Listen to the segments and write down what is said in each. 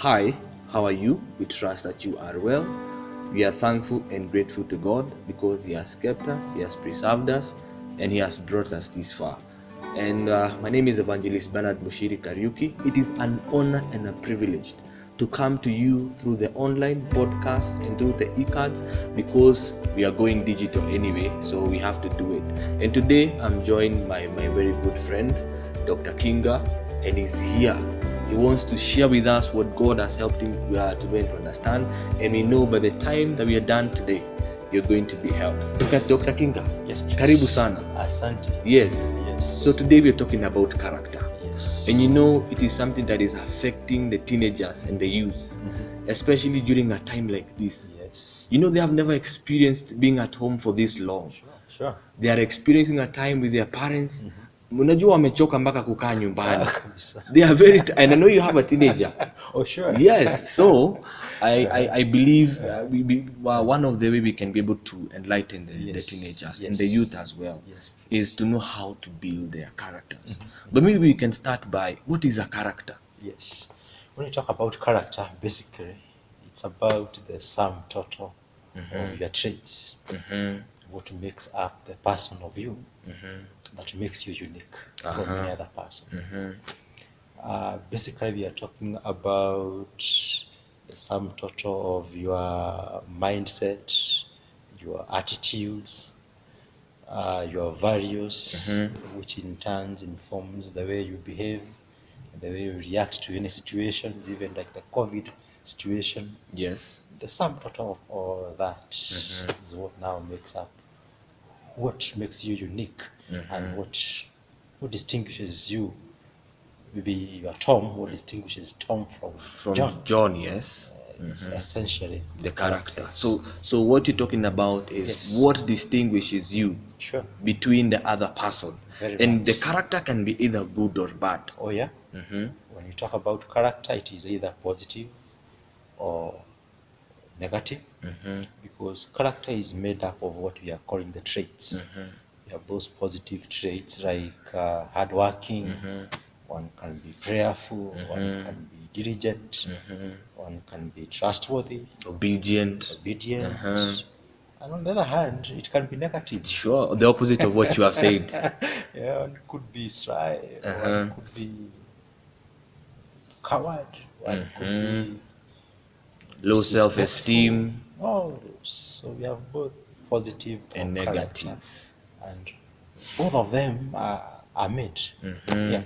Hi, how are you? We trust that you are well. We are thankful and grateful to God because He has kept us, He has preserved us, and He has brought us this far. And my name is Evangelist Bernard Mushiri Kariuki. It is an honor and a privilege to come to you through the online podcast and through the e-cards because we are going digital anyway, so we have to do it. And today I'm joined by my very good friend, Dr. Kinga, and he's here. He wants to share with us what God has helped him to be able to understand, and we know by the time that we are done today, you're going to be helped. Dr. Kinga, Yes, please. Karibu sana. Asante. Yes. Yes. So today we're talking about character. Yes. And you know, it is something that is affecting the teenagers and the youths, especially during a time like this. Yes. You know, they have never experienced being at home for this long. Sure. They are experiencing a time with their parents. Unajua wamechoka mpaka kukaa nyumbani. Kabisa. They are very and I know you have a teenager. Oh, sure. Yes, so I believe one of the way we can be able to enlighten the Yes. teenagers Yes. and the youth as well Yes, is to know how to build their characters. But maybe we can start by, what is a character? Yes. When you talk about character, basically, it's about the sum total of your traits. What makes up the person of you that makes you unique from any other person. Basically, we are talking about the sum total of your mindset, your attitudes, your values, which in turn informs the way you behave, the way you react to any situations, even like the COVID situation. Yes. The sum total of all that is what now makes up what makes you unique and what distinguishes you. Maybe you are Tom, what distinguishes Tom from John? Yes. It's essentially The character. So what you're talking about is Yes. what distinguishes you Sure. between the other person. Very And much. the character can be either good or bad. Oh yeah. When you talk about character, it is either positive or negative, because character is made up of what we are calling the traits. We have those positive traits like hardworking. One can be prayerful. One can be diligent. One can be trustworthy, Obedient. obedient. And on the other hand, it can be negative. Sure, the opposite of what you have said. Yeah, one could be sly, one could be coward, one could be Low disrespectful. self-esteem Oh, so we have both positive and or character, negatives. and both of them are made. Yeah.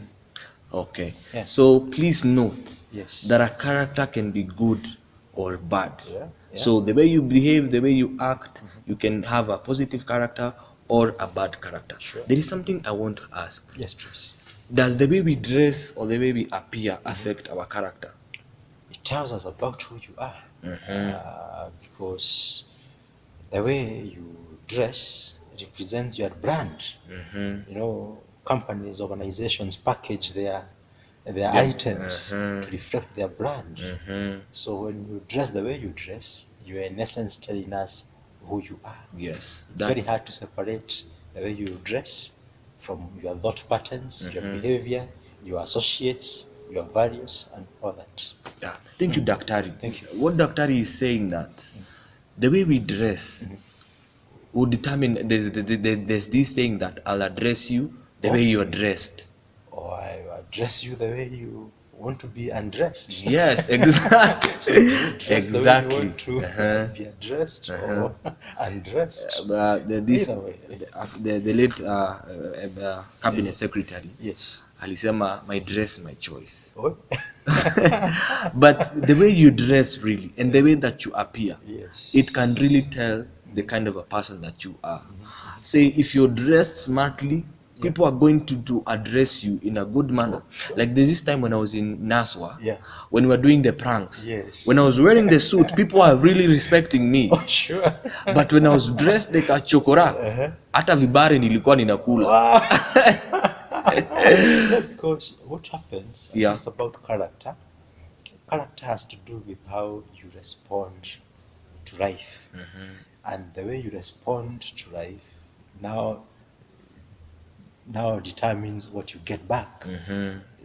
Okay. Yeah. So please note Yes. that a character can be good or bad. Yeah. So the way you behave, the way you act, you can have a positive character or a bad character. Sure. There is something I want to ask. Yes, please. Does the way we dress or the way we appear affect our character? It tells us about who you are, because the way you dress represents your brand. You know, companies, organizations package their items to reflect their brand. So when you dress the way you dress, you are in essence telling us who you are. Yes. It's very hard to separate the way you dress from your thought patterns, your behavior, your associates, your values, and all that. Yeah. Thank you, Daktari. Thank you. What Daktari is saying that the way we dress will determine. There's this saying that I'll address you the way you are dressed. Or I address you the way you want to be undressed. Yes, exactly. So you dress Exactly. the way you want to be addressed or undressed. Either way. The late cabinet secretary Yes. alisema my dress my choice. Oh. But the way you dress really and the way that you appear, Yes. it can really tell the kind of a person that you are. Say if you're dressed smartly, people are going to address you in a good manner. Like there's this time when I was in Naswa, Yeah. when we were doing the pranks. Yes. When I was wearing the suit, people are really respecting me. Oh, sure. But when I was dressed like a chokora, hata vibari nilikuwa ninakula. Yeah, because what happens Yeah. is about character. Character has to do with how you respond to life. And the way you respond to life now determines what you get back.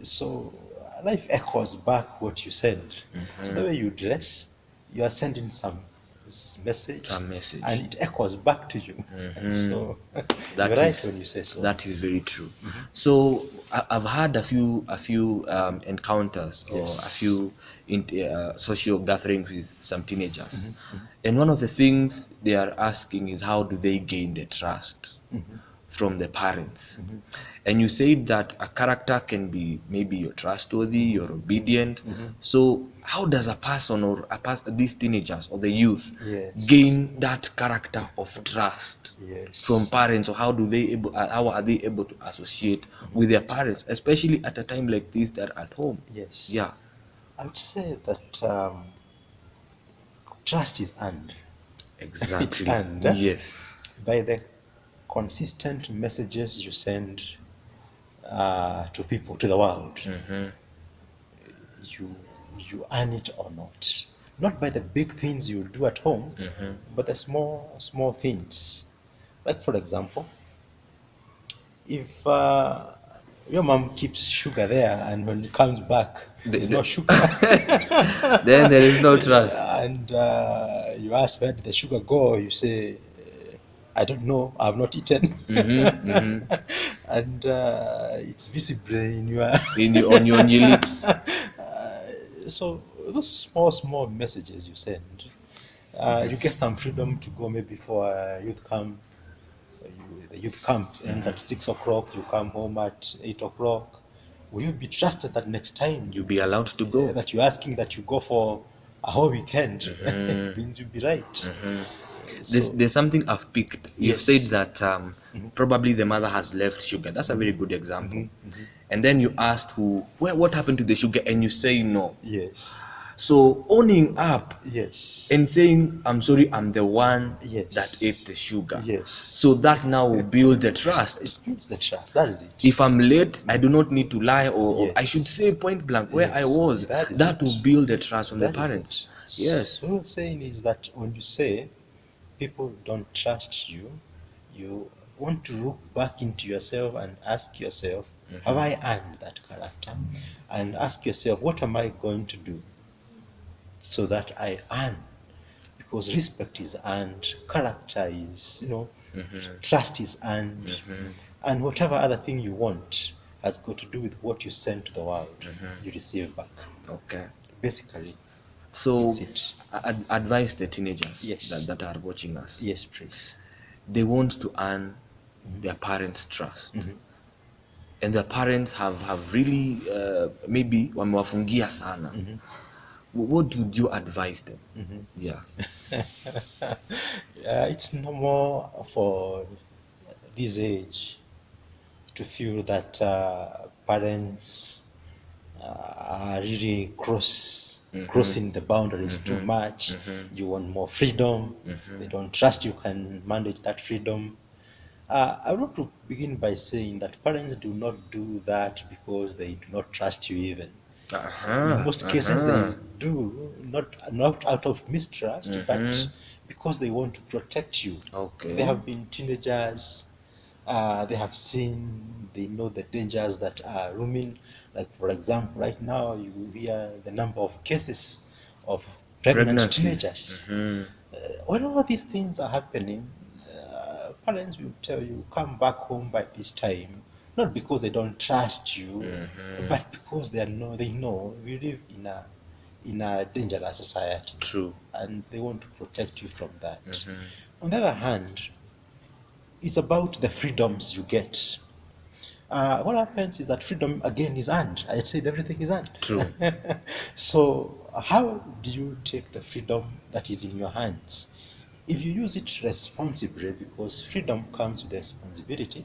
So life echoes back what you said. So the way you dress, you are sending some message, Some message. and it echoes back to you. So That you're right is- when you say so. That is very true. So I've had a few encounters or Yes. a few social gatherings with some teenagers, and one of the things they are asking is how do they gain the trust from the parents. And you said that a character can be maybe you're trustworthy, you're obedient. So how does a person or these teenagers or the youth Yes. gain that character of trust Yes. from parents, or how are they able to associate with their parents, especially at a time like this, they're at home? Yes. Yeah. I would say that trust is earned. Exactly. And Yes. by the consistent messages you send to people, to the world, you earn it or not by the big things you do at home, but the small things. Like for example, if your mom keeps sugar there and when it comes back there's no sugar, Then there is no trust. and you ask where did the sugar go, you say I don't know, I've not eaten. And it's visible in your On your lips. so those small messages you send, you get some freedom to go maybe for a youth camp. The youth camp ends at 6 o'clock, you come home at 8 o'clock. Will you be trusted that next time You'll be allowed to go. that you're asking that you go for a whole weekend? Means you'll be right. There's something I've picked. You've Yes. said that probably the mother has left sugar. That's a very good example. And then you asked what happened to the sugar, and you say no. Yes. So owning up Yes. and saying, I'm sorry, I'm the one Yes. that ate the sugar. Yes. So that now will build the trust. It builds the trust. That is it. If I'm late, I do not need to lie, or Yes. I should say point blank where I Yes. was. That is That it. will build the trust from the That is parents. it. Yes. So what I'm saying is that when you say people don't trust you, you want to look back into yourself and ask yourself, have I earned that character? And ask yourself, what am I going to do so that I earn? Because respect is earned, character is, trust is earned, and whatever other thing you want has got to do with what you send to the world, you receive back. Okay. Basically, So It's it. advise the teenagers Yes. that are watching us. yes, please. They want to earn their parents' trust. And their parents have really maybe wamewafungia sana. What would you advise them? Yeah. It's normal for this age to feel that parents are really crossing the boundaries too much. You want more freedom. They don't trust you can manage that freedom. I want to begin by saying that parents do not do that because they do not trust you even. In most cases they do, not out of mistrust, but because they want to protect you. Okay. They have been teenagers, they have seen, they know the dangers that are looming. Like for example, right now you hear the number of cases of pregnant Pregnancies. teenagers. When all these things are happening, parents will tell you, come back home by this time, not because they don't trust you, but because they know we live in a dangerous society. True. And they want to protect you from that. On the other hand, it's about the freedoms you get. What happens is that freedom again is earned. I said everything is earned. True. So how do you take the freedom that is in your hands? If you use it responsibly, because freedom comes with responsibility,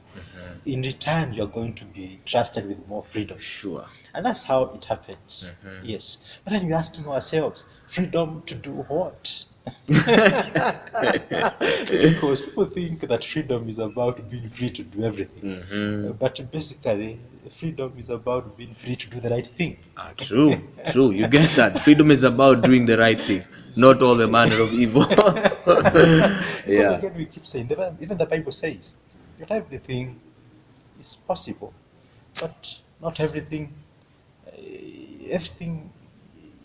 in return you're going to be trusted with more freedom. Sure. And that's how it happens. Yes. But then we're asking ourselves, freedom to do what? Because people think that freedom is about being free to do everything. But basically, freedom is about being free to do the right thing. True. You get that. Freedom is about doing the right thing, not all the manner of evil. Because Yeah. again, we keep saying, even the Bible says, not everything is possible, but not everything everything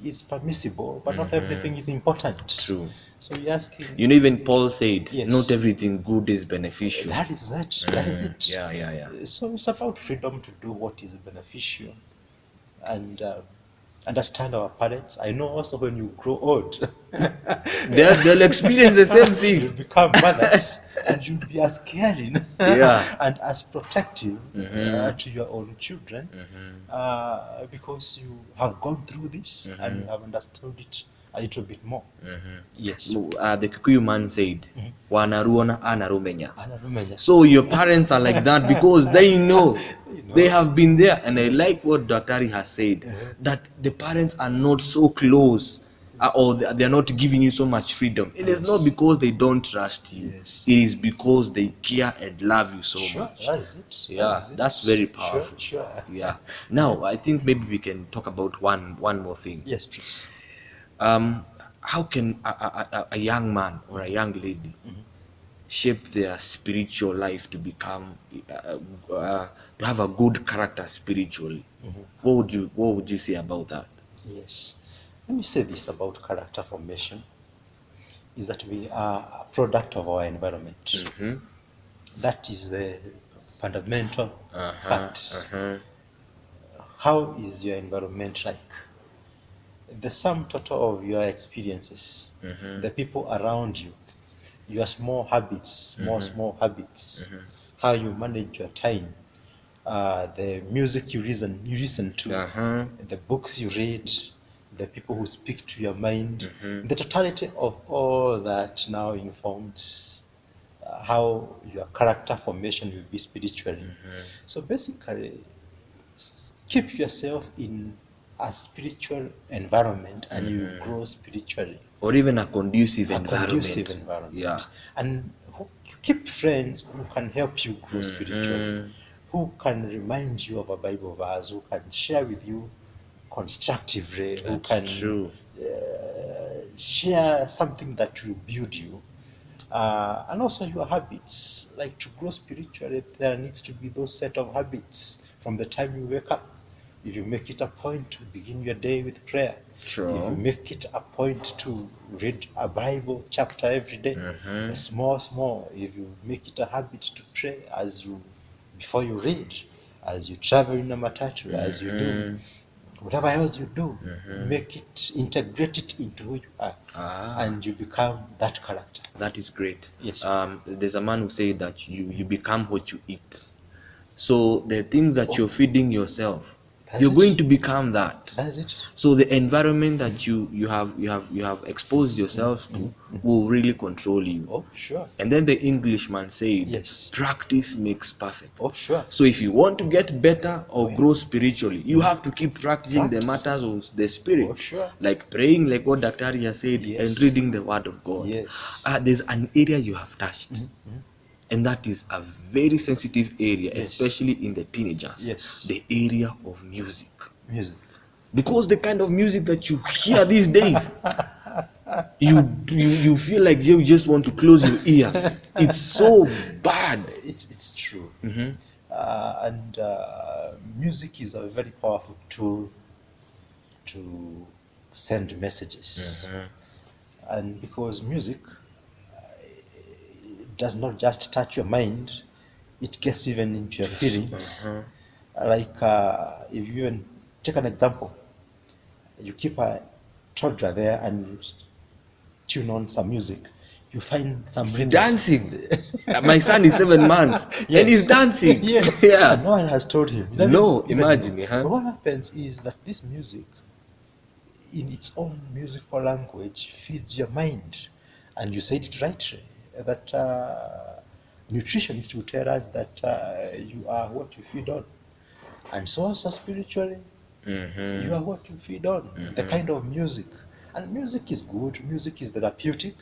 is permissible, but not everything is important. True. So you're asking, You know, even Paul said, Yes. not everything good is beneficial. that is it. That is it. Yeah. So it's about freedom to do what is beneficial and understand our parents. I know also when you grow old, They'll experience the same you'll thing. become mothers and you'll be as caring Yeah. and as protective to your own children because you have gone through this and you have understood it a little bit more. Yes. The Kikuyu man said, "Wanaruona anarumenya." Anarumenya. So your parents are like that because they know. They have been there. And I like what Daktari has said, that the parents are not so close or they are not giving you so much freedom. It is not because they don't trust you. Yes. It is because they care and love you so Sure, much. that is it. Yeah, That is it. that's very powerful. Sure. Yeah. Now, I think maybe we can talk about one more thing. Yes, please. How can a young man or a young lady shape their spiritual life to become to have a good character spiritually? What would you say about that? Yes. Let me say this about character formation is that we are a product of our environment. That is the fundamental fact. How is your environment like? The sum total of your experiences, the people around you, your small habits, small habits, how you manage your time, the music you listen to, the books you read, the people who speak to your mind, the totality of all that now informs how your character formation will be spiritually. So basically, keep yourself in a spiritual environment and you grow spiritually. Or even a conducive A environment. conducive environment. Yeah. And keep friends who can help you grow spiritually, who can remind you of a Bible verse, who can share with you constructively, who That's can true. share something that will build you. And also your habits. Like to grow spiritually, there needs to be those set of habits from the time you wake up. If you make it a point to begin your day with prayer, Sure. if you make it a point to read a Bible chapter every day, small, if you make it a habit to pray before you read, as you travel in a matatu, as you do, whatever else you do, make it, integrate it into who you are, and you become that character. That is great. Yes. There's a man who said that you become what you eat. So the things that you're feeding yourself, you're going to become that. That's it. So the environment that you have exposed yourself to will really control you. Oh, sure. And then the Englishman said, Yes. practice makes perfect. Oh, sure. So if you want to get better or grow spiritually, you have to keep practicing the Practice. matters of the spirit. Oh, sure. Like praying, like what Dr. Arya said, Yes. and reading the word of God. Yes. There's an area you have touched. And that is a very sensitive area, Yes. especially in the teenagers. Yes. The area of music. Music. Because the kind of music that you hear these days, you feel like you just want to close your ears. It's so bad. It's true. And music is a very powerful tool to send messages. And because music does not just touch your mind, it gets even into your feelings. Like if you even take an example, you keep a toddler there and you tune on some music, you find some rhythm. Dancing. My son is 7 months and he's dancing. Yes. Yeah. And no one has told him. He doesn't No, even imagine, know. huh? But what happens is that this music, in its own musical language, feeds your mind. And you said it rightly, that nutritionists will tell us that you are what you feed on. And so also spiritually, you are what you feed on, the kind of music. And music is good, music is therapeutic.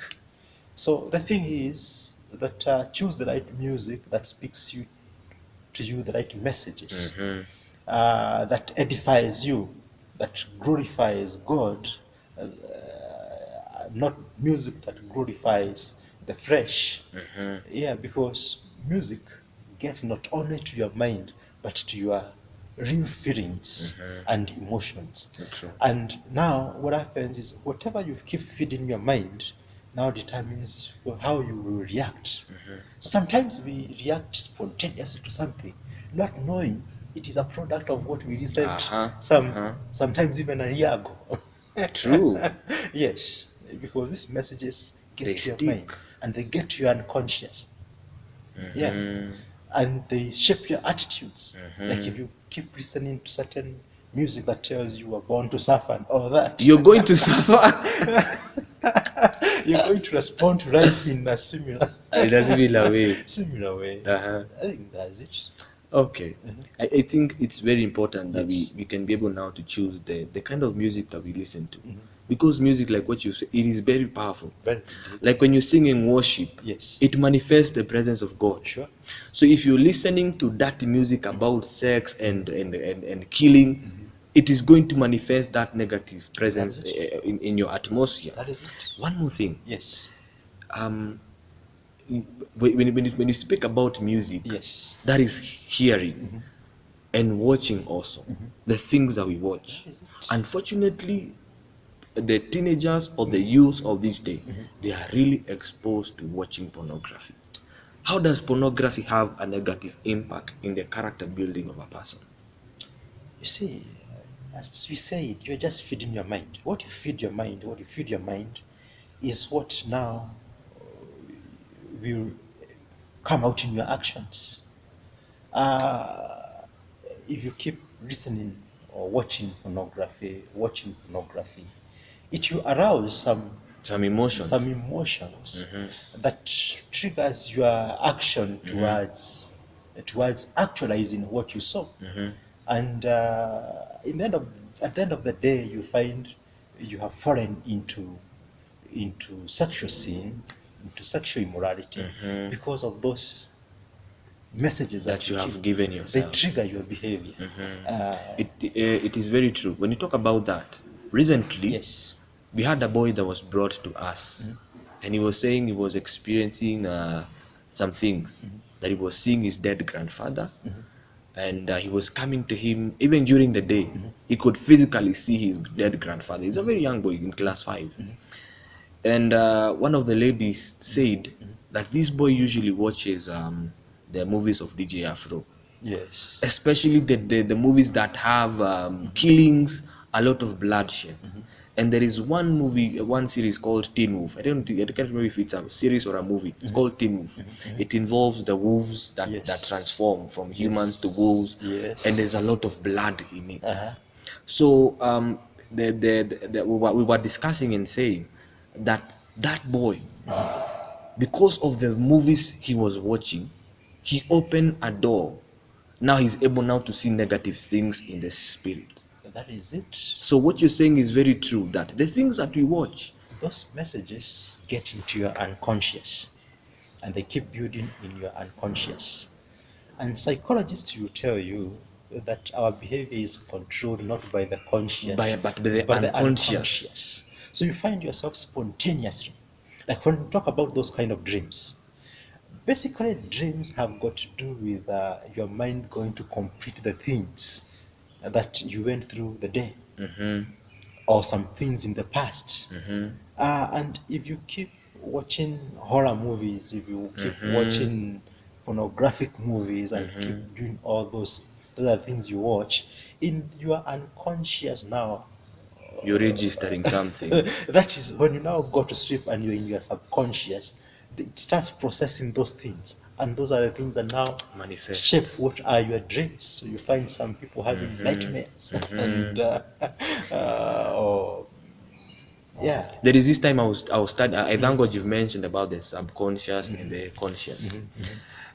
So the thing is that choose the right music that speaks to you the right messages, that edifies you, that glorifies God, not music that glorifies the flesh. Yeah, because music gets not only to your mind but to your real feelings and emotions. True. And now what happens is whatever you keep feeding your mind now determines how you will react. So sometimes we react spontaneously to something, not knowing it is a product of what we listened sometimes even a year ago. True. Yes, because these messages get They to your stick. mind and they get to your unconscious. Yeah, and they shape your attitudes. Like if you keep listening to certain music that tells you are born to suffer and all that, You're going to suffer you're going to respond to life in a similar in a similar way. similar way. Uh-huh. I think that's it. Okay. I think it's very important that Yes. we can be able now to choose the kind of music that we listen to. Because music, like what you say, it is very powerful. Very indeed. Like when you sing in worship, Yes. it manifests the presence of God. Sure. So if you're listening to that music about sex and killing, it is going to manifest that negative presence That is in your atmosphere. That is it. One more thing. Yes. When you speak about music, Yes. that is hearing and watching also. The things that we watch. That is it. Unfortunately, the teenagers or the youth of this day, they are really exposed to watching pornography. How does pornography have a negative impact in the character building of a person? You see, as we said, you're just feeding your mind. What you feed your mind is what now will come out in your actions. If you keep listening or watching pornography, it will arouse Some emotions. that triggers your action towards actualizing what you saw. And at the end of the day, you find you have fallen into sexual sin, into sexual immorality because of those messages That you have keep- given They yourself. trigger your behavior. It is very true. When you talk about that, recently, Yes. we had a boy that was brought to us, and he was saying he was experiencing some things, that he was seeing his dead grandfather, and he was coming to him even during the day. He could physically see his dead grandfather. He's a very young boy in class 5. And one of the ladies said that this boy usually watches the movies of DJ Afro, Yes. especially the movies that have killings, a lot of bloodshed. And there is one series called Teen Wolf. I can't remember if it's a series or a movie. It's called Teen Wolf. It involves the wolves that Yes. transform from humans to wolves, Yes. and there's a lot of blood in it. So we were discussing and saying that boy, because of the movies he was watching, he opened a door. Now he's able now to see negative things in the spirit. That is it. So what you're saying is very true, that the things that we watch, Those messages get into your unconscious and they keep building in your unconscious. And psychologists will tell you that our behavior is controlled not by the conscious, but by the unconscious. So you find yourself spontaneously. Like when we talk about those kind of dreams, basically dreams have got to do with your mind going to complete the things that you went through the day, or some things in the past. And if you keep watching horror movies, if you keep watching pornographic movies and keep doing all those are things you watch, in your unconscious now, You're registering something. that is when you now go to sleep and you're in your subconscious, it starts processing those things, and those are the things that now Manifest. shape what are your dreams. So you find some people having nightmares and or yeah. There is this time I was studying. I thank God you've mentioned about the subconscious and the conscious.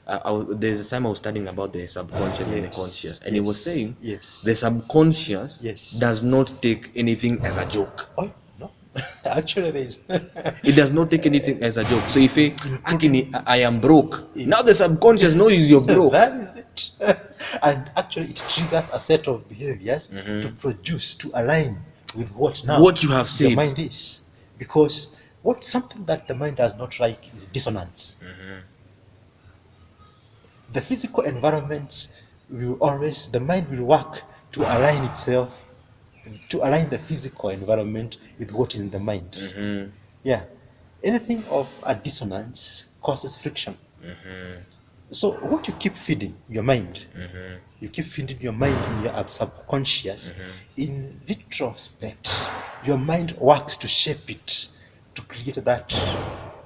There's a time I was studying about the subconscious and the Yes, conscious, and he was yes, saying yes. the subconscious Yes. does not take anything as a joke. Oh no, actually there is. It does not take anything as a joke. So if I am broke, now the subconscious knows you're broke. That is it. And actually it triggers a set of behaviors to produce, to align with what now What you have said. the mind is. Because something that the mind does not like is dissonance. The physical environments the mind will work to align itself, to align the physical environment with what is in the mind. Yeah. Anything of a dissonance causes friction. So what you keep feeding your mind, you keep feeding your mind in your subconscious. In retrospect, your mind works to shape it, to create that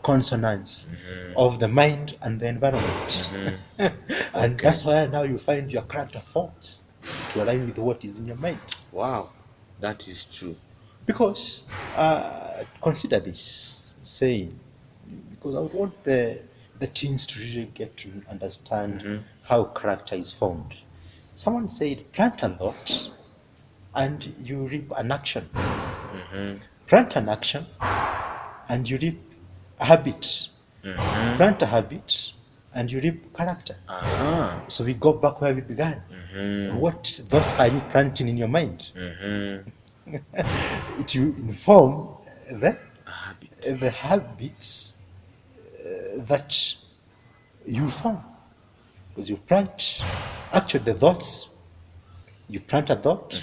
consonance of the mind and the environment. And that's why now you find your character forms to align with what is in your mind. Wow, that is true. Because consider this saying, because I would want the teens to really get to understand how character is formed. Someone said, plant a thought and you reap an action. Plant an action and you reap a habit. Plant a habit and you reap character. So we go back where we began. What thoughts are you planting in your mind? It will inform the habits that you form. Because you plant, actually the thoughts, you plant a thought,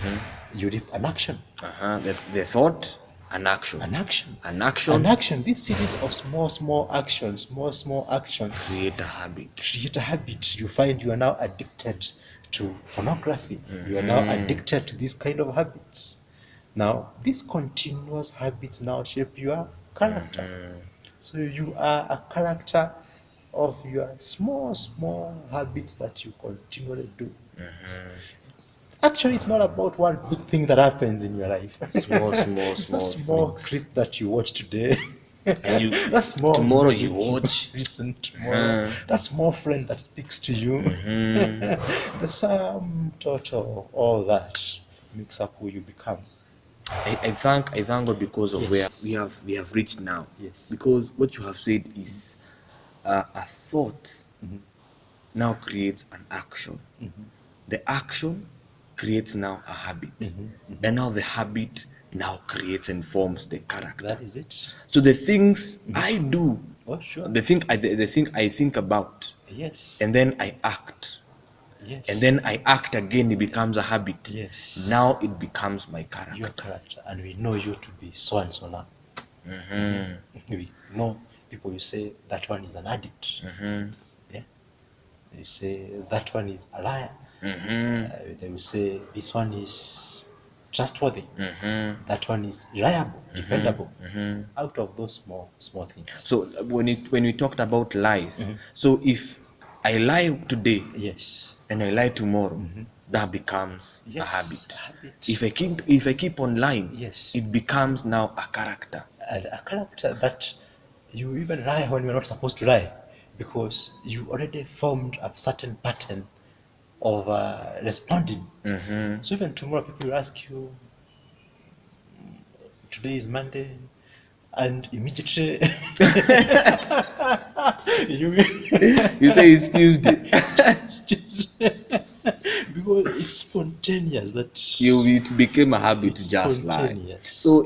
you reap an action. The thought, an action. An action. An action. An action. This series of small actions, small actions. Create a habit. Create a habit. You find you are now addicted to pornography. You are now addicted to these kind of habits. Now, these continuous habits now shape your character. So you are a character of your small habits that you continually do. Actually, it's not about one big thing that happens in your life. Small It's that small things. clip that you watch today. And you, That small tomorrow music you watch. listen tomorrow. That small friend that speaks to you. The sum total of all that makes up who you become. I thank God because of Yes. where we have reached now. Yes. Because what you have said is a thought now creates an action. The action creates now a habit. And now the habit now creates and forms the character. That is it. So the things I do, Oh, sure. the thing I think about, Yes. and then I act. Yes. And then I act again, it becomes a habit. Yes. Now it becomes my character. Your character, and we know you to be so and so now. We know people, you say that one is an addict. Yeah. You say that one is a liar. They will say this one is trustworthy. That one is reliable, dependable. Out of those small things. So when we talked about lies, so if I lie today Yes. and I lie tomorrow, that becomes Yes, a habit. a habit. If I keep on lying, Yes. it becomes now a character. A character that you even lie when you're not supposed to lie, because you already formed a certain pattern of responding. So even tomorrow people will ask you, today is Monday, and immediately you You say it's Tuesday. because it's spontaneous that It became a habit to It's just lie. spontaneous. So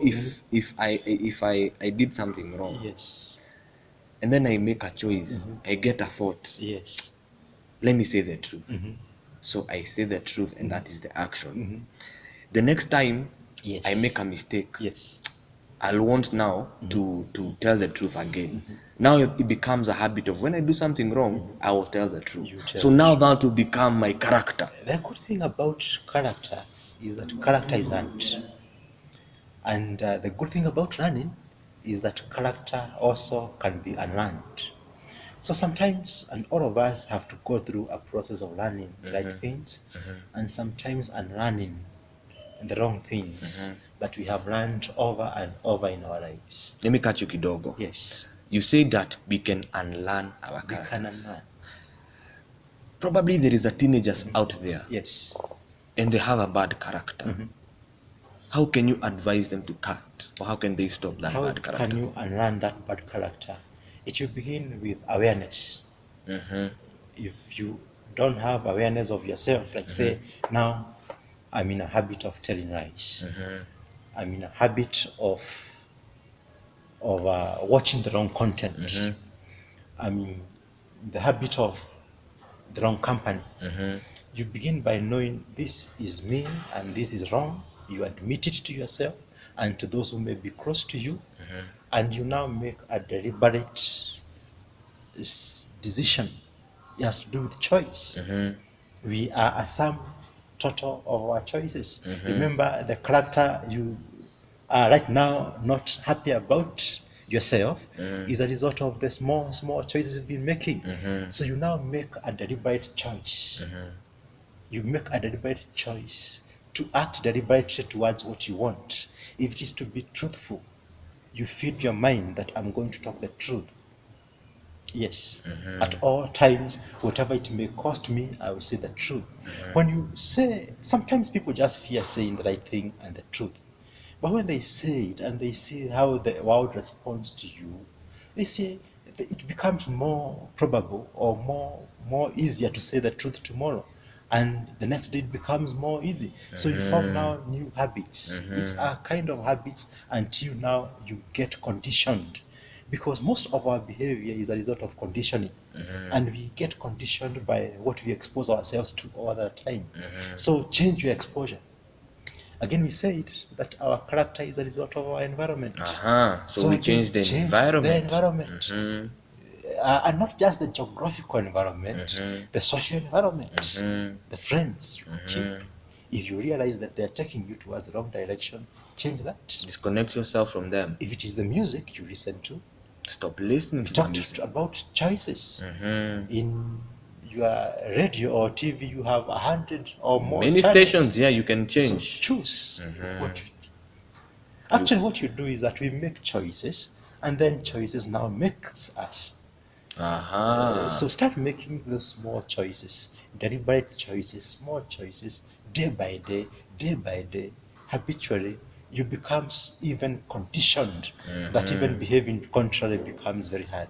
if I did something wrong yes, and then I make a choice, I get a thought, yes, let me say the truth. So I say the truth, and that is the action. The next time yes, I make a mistake, yes, I'll want now to tell the truth again. Now it becomes a habit of when I do something wrong, I will tell the truth. You tell So now that will become my character. The good thing about character is that character is learned. And the good thing about learning is that character also can be unlearned. So sometimes, and all of us have to go through a process of learning the right things, and sometimes unlearning the wrong things that we have learned over and over in our lives. Let me catch you kidogo. Yes, You say that we can unlearn our we character. can unlearn. Probably there is a teenagers out there Yes. and they have a bad character. How can you advise them to cut, or how can they stop that How bad character? can you unlearn that bad character? It will begin with awareness. If you don't have awareness of yourself, like say, now I'm in a habit of telling lies. I'm in a habit of watching the wrong content. I'm in the habit of the wrong company. You begin by knowing this is me and this is wrong. You admit it to yourself and to those who may be close to you, and you now make a deliberate decision. It has to do with choice. We are a sum total of our choices. Remember, the character you are right now not happy about yourself is a result of the small choices you've been making. So you now make a deliberate choice. You make a deliberate choice to act deliberately towards what you want. If it is to be truthful, you feed your mind that I'm going to talk the truth. Yes, at all times, whatever it may cost me, I will say the truth. When you say, sometimes people just fear saying the right thing and the truth. But when they say it and they see how the world responds to you, they say it becomes more probable or more easier to say the truth tomorrow. And the next day it becomes more easy. So you form now new habits. It's a kind of habits until now you get conditioned. Because most of our behavior is a result of conditioning, and we get conditioned by what we expose ourselves to all the time. So change your exposure. Again, we said that our character is a result of our environment. So we again, change the environment. And not just the geographical environment, the social environment, the friends you keep. If you realize that they are taking you towards the wrong direction, change that. Disconnect yourself from them. If it is the music you listen to, stop listening to talk music. About choices. In your radio or TV, you have 100 or more many channels. stations. Yeah, you can change. So choose actually what you do is that we make choices, and then choices now makes us. So start making those small choices, deliberate choices, small choices, day by day, habitually. You become even conditioned that even behaving contrary becomes very hard.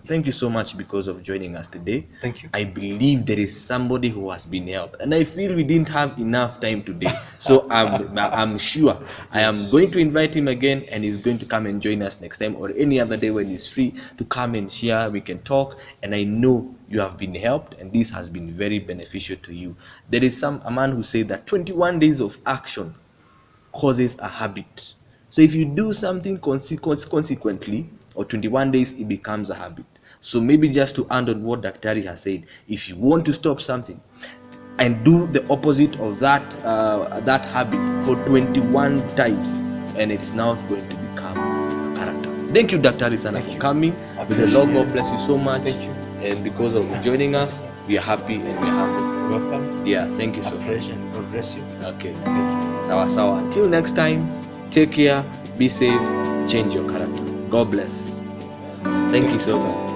Thank you so much because of joining us today. Thank you. I believe there is somebody who has been helped, and I feel we didn't have enough time today. So I'm sure I am going to invite him again, and he's going to come and join us next time or any other day when he's free to come and share. We can talk, and I know you have been helped, and this has been very beneficial to you. There is a man who said that 21 days of action causes a habit. So if you do something consequently, or 21 days, it becomes a habit. So maybe just to add on what Daktari has said, if you want to stop something and do the opposite of that habit for 21 times, and it's now going to become a character. Thank you, Daktari Sana, for coming. May the Lord God bless you so much. Thank you. And because of joining us, we are happy and we are humble. Welcome. Yeah, thank you so much. And God bless you. Okay. Sawa. Until next time, take care, be safe, change your character. God bless. Thank you so much.